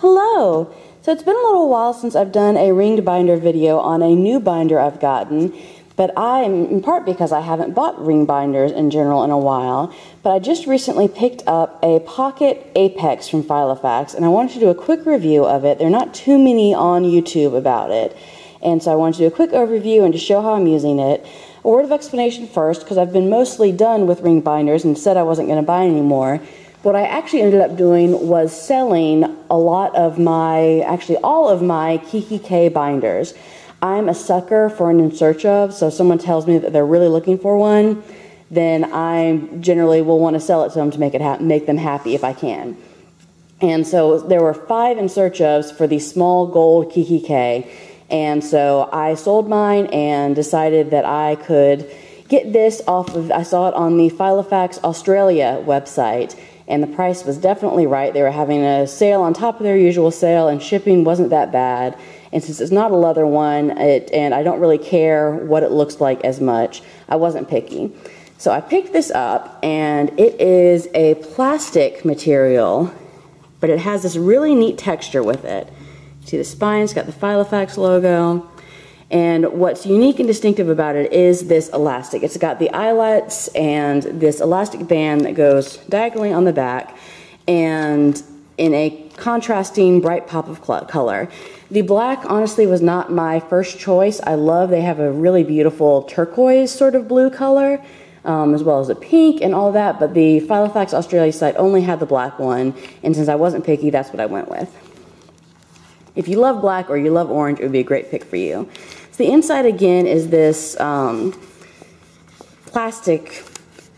Hello! So it's been a little while since I've done a ringed binder video on a new binder I've gotten, but in part because I haven't bought ring binders in general in a while, but I just recently picked up a Pocket Apex from Filofax, and I wanted to do a quick review of it. There are not too many on YouTube about it, and so I wanted to do a quick overview and to show how I'm using it. A word of explanation first, because I've been mostly done with ring binders and said I wasn't going to buy any more. What I actually ended up doing was selling a lot of actually all of my KikiK binders. I'm a sucker for an in search of, so if someone tells me that they're really looking for one, then I generally will want to sell it to them to make them happy if I can. And so there were 5 in search ofs for the small gold KikiK, and so I sold mine and decided that I could get this off of, I saw it on the Filofax Australia website, and the price was definitely right. They were having a sale on top of their usual sale, and shipping wasn't that bad. And since it's not a leather one, and I don't really care what it looks like as much, I wasn't picky. So I picked this up, and it is a plastic material, but it has this really neat texture with it. See the spine, it's got the Filofax logo. And what's unique and distinctive about it is this elastic. It's got the eyelets and this elastic band that goes diagonally on the back and in a contrasting bright pop of color. The black honestly was not my first choice. They have a really beautiful turquoise sort of blue color, as well as a pink and all that, but the Filofax Australia site only had the black one, and since I wasn't picky, that's what I went with. If you love black or you love orange, it would be a great pick for you. So the inside again is this plastic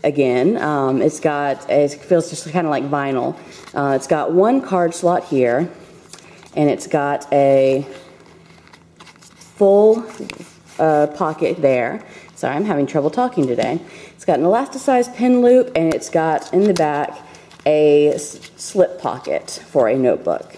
again. It feels just kind of like vinyl. It's got one card slot here, and it's got a full pocket there. Sorry, I'm having trouble talking today. It's got an elasticized pen loop, and it's got in the back a slip pocket for a notebook.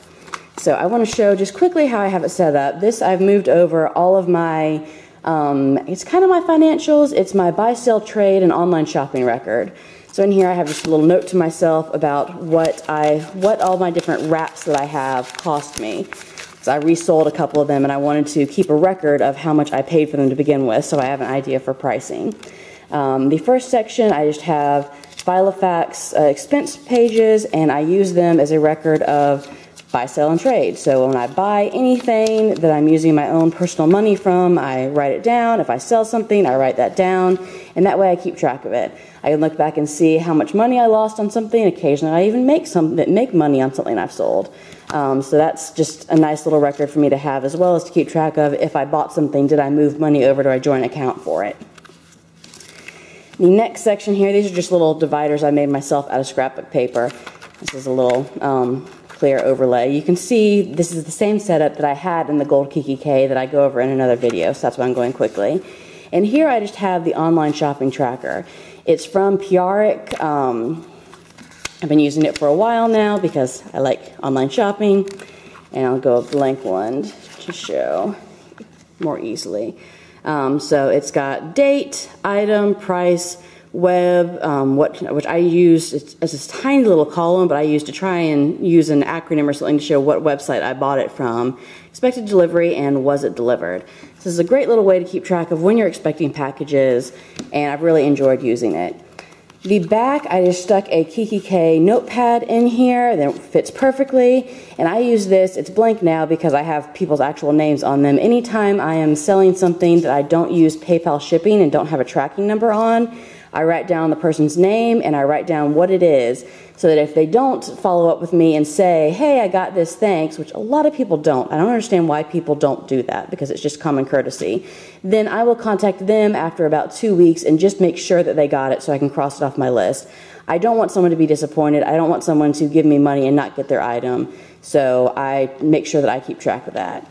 So I want to show just quickly how I have it set up. This I've moved over all of my, it's kind of my financials, it's my buy, sell, trade, and online shopping record. So in here I have just a little note to myself about what all my different wraps that I have cost me. So I resold a couple of them, and I wanted to keep a record of how much I paid for them to begin with, so I have an idea for pricing. The first section I just have Filofax expense pages, and I use them as a record of buy, sell, and trade. So when I buy anything that I'm using my own personal money from, I write it down. If I sell something, I write that down, and that way I keep track of it. I can look back and see how much money I lost on something. Occasionally I even make money on something I've sold. So that's just a nice little record for me to have, as well as to keep track of if I bought something, did I move money over to a joint account for it. The next section here, these are just little dividers I made myself out of scrapbook paper. This is a little clear overlay. You can see this is the same setup that I had in the gold KikiK that I go over in another video, so that's why I'm going quickly. And here I just have the online shopping tracker. It's from Piaric. I've been using it for a while now because I like online shopping, and I'll go a blank one to show more easily. So it's got date, item, price, web, which I use as this tiny little column, but I use to try and use an acronym or something to show what website I bought it from, expected delivery, and was it delivered. So this is a great little way to keep track of when you're expecting packages, and I've really enjoyed using it. The back, I just stuck a KikiK notepad in here that fits perfectly, and I use this, it's blank now because I have people's actual names on them. Anytime I am selling something that I don't use PayPal shipping and don't have a tracking number on, I write down the person's name and I write down what it is, so that if they don't follow up with me and say, hey, I got this, thanks, which a lot of people don't. I don't understand why people don't do that, because it's just common courtesy. Then I will contact them after about 2 weeks and just make sure that they got it so I can cross it off my list. I don't want someone to be disappointed. I don't want someone to give me money and not get their item, so I make sure that I keep track of that.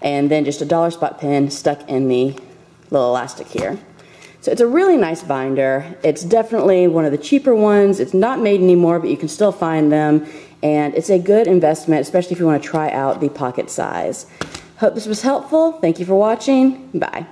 And then just a dollar spot pen stuck in the little elastic here. So it's a really nice binder. It's definitely one of the cheaper ones. It's not made anymore, but you can still find them. And it's a good investment, especially if you want to try out the pocket size. Hope this was helpful. Thank you for watching. Bye.